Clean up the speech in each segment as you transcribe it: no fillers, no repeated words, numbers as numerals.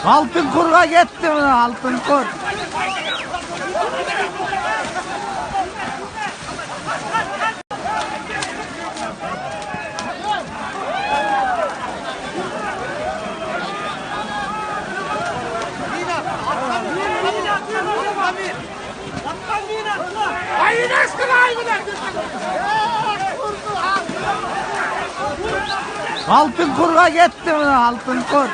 Altın kurga gitti mi? Altın kur. Altın kurga gitti mi? Altın kur.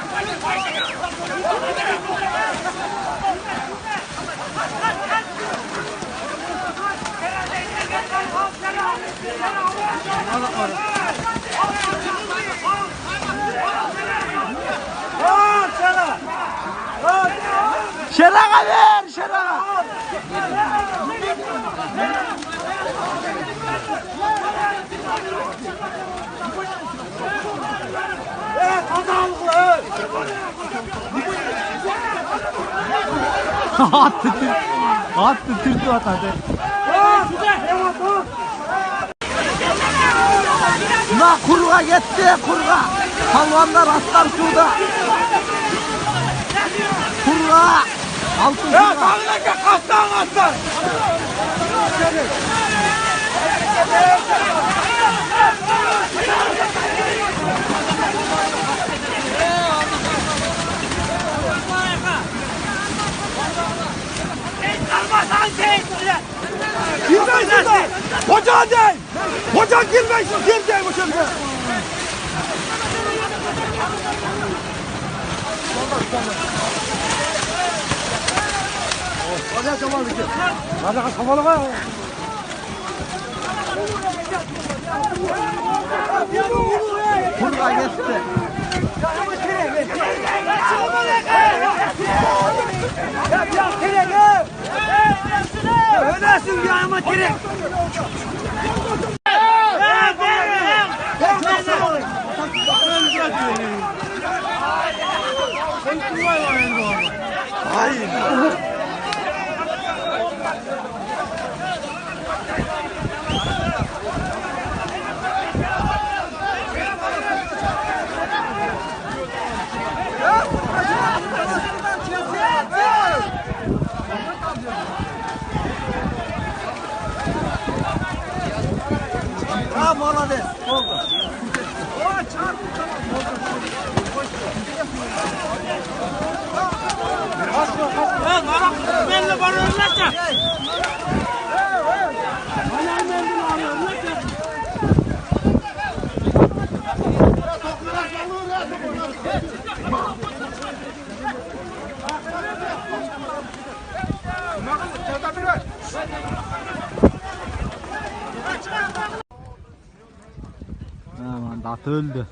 Şeraga ver, şeraga. Attı Türk'ü atadı. La kurga gitti, kurga. Halvanlar aslan suda. Kurga. Altın kurga. Ya kanka aslan. Girmeyin şurada. Hoca değil. Hoca girmeyin. Girmeyin bu şurada. Hadi çamalı git. Hadi çamalı var. Kurga gitti. Ödersin bir ayağıma direk. Hayır. Молодец. Benimle bana önlerse. Aman, dat öldü.